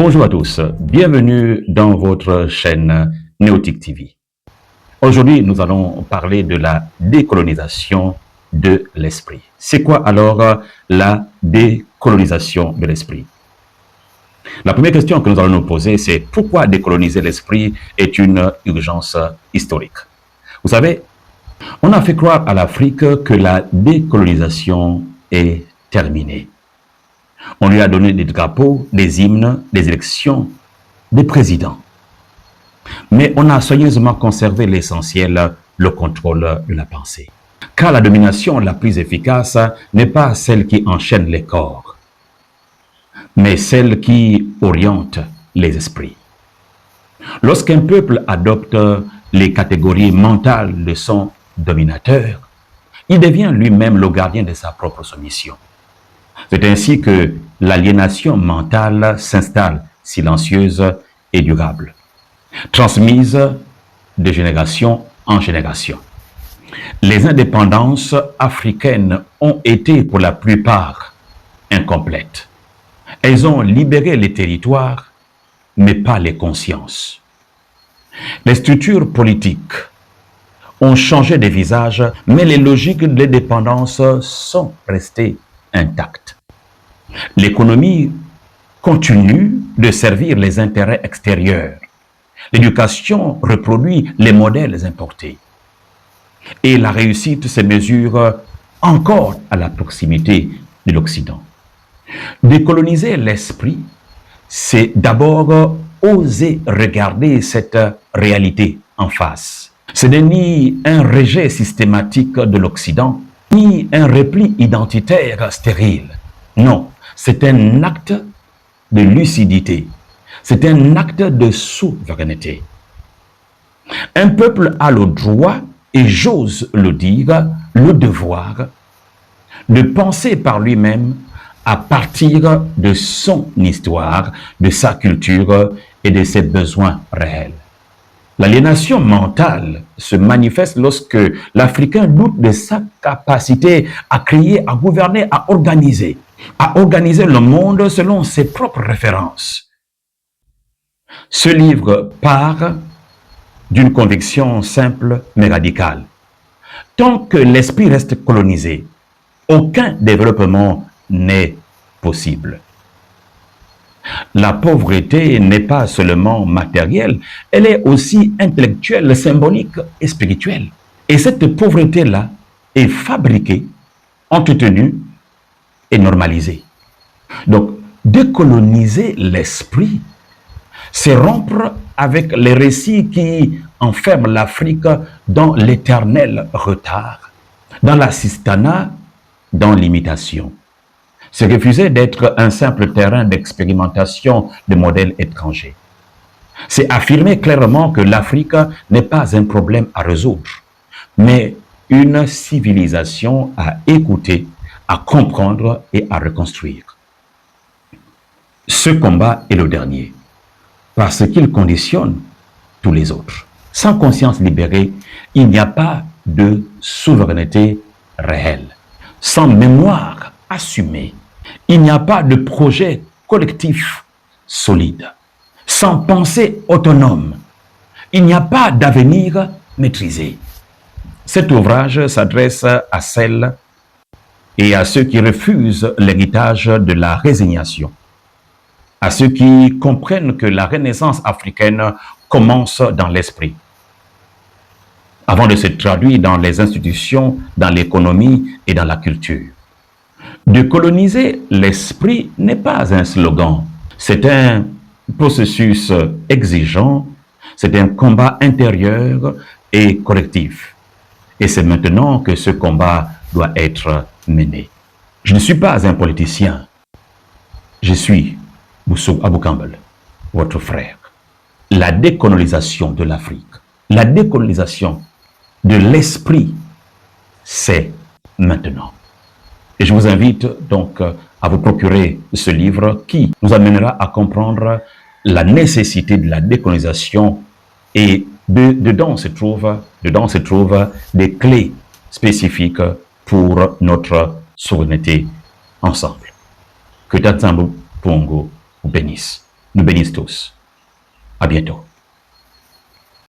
Bonjour à tous, bienvenue dans votre chaîne Néotique TV. Aujourd'hui, nous allons parler de la décolonisation de l'esprit. C'est quoi alors la décolonisation de l'esprit? La première question que nous allons nous poser, c'est pourquoi décoloniser l'esprit est une urgence historique. Vous savez, on a fait croire à l'Afrique que la décolonisation est terminée. On lui a donné des drapeaux, des hymnes, des élections, des présidents. Mais on a soigneusement conservé l'essentiel, le contrôle de la pensée. Car la domination la plus efficace n'est pas celle qui enchaîne les corps, mais celle qui oriente les esprits. Lorsqu'un peuple adopte les catégories mentales de son dominateur, il devient lui-même le gardien de sa propre soumission. C'est ainsi que l'aliénation mentale s'installe silencieuse et durable, transmise de génération en génération. Les indépendances africaines ont été pour la plupart incomplètes. Elles ont libéré les territoires, mais pas les consciences. Les structures politiques ont changé de visage, mais les logiques de dépendance sont restées intactes. L'économie continue de servir les intérêts extérieurs. L'éducation reproduit les modèles importés. Et la réussite se mesure encore à la proximité de l'Occident. Décoloniser l'esprit, c'est d'abord oser regarder cette réalité en face. Ce n'est ni un rejet systématique de l'Occident, ni un repli identitaire stérile. Non, c'est un acte de lucidité. C'est un acte de souveraineté. Un peuple a le droit, et j'ose le dire, le devoir de penser par lui-même à partir de son histoire, de sa culture et de ses besoins réels. L'aliénation mentale se manifeste lorsque l'Africain doute de sa capacité à créer, à gouverner, à organiser le monde selon ses propres références. Ce livre part d'une conviction simple mais radicale. Tant que l'esprit reste colonisé, aucun développement n'est possible. La pauvreté n'est pas seulement matérielle, elle est aussi intellectuelle, symbolique et spirituelle. Et cette pauvreté-là est fabriquée, entretenue et normalisée. Donc, décoloniser l'esprit, c'est rompre avec les récits qui enferment l'Afrique dans l'éternel retard, dans l'assistanat, dans l'imitation. C'est refuser d'être un simple terrain d'expérimentation de modèles étrangers. C'est affirmer clairement que l'Afrique n'est pas un problème à résoudre, mais une civilisation à écouter, à comprendre et à reconstruire. Ce combat est le dernier, parce qu'il conditionne tous les autres. Sans conscience libérée, il n'y a pas de souveraineté réelle. Sans mémoire assumée, il n'y a pas de projet collectif solide. Sans pensée autonome, il n'y a pas d'avenir maîtrisé. Cet ouvrage s'adresse à celles et à ceux qui refusent l'héritage de la résignation, à ceux qui comprennent que la renaissance africaine commence dans l'esprit, avant de se traduire dans les institutions, dans l'économie et dans la culture. Décoloniser l'esprit n'est pas un slogan, c'est un processus exigeant, c'est un combat intérieur et collectif. Et c'est maintenant que ce combat doit être mené. Je ne suis pas un politicien, je suis Boussou Abou Campbell, votre frère. La décolonisation de l'Afrique, la décolonisation de l'esprit, c'est maintenant. Et je vous invite donc à vous procurer ce livre qui nous amènera à comprendre la nécessité de la décolonisation et dedans se trouvent des clés spécifiques pour notre souveraineté ensemble. Que Tatsambo Pongo vous bénisse. nous bénisse tous. À bientôt.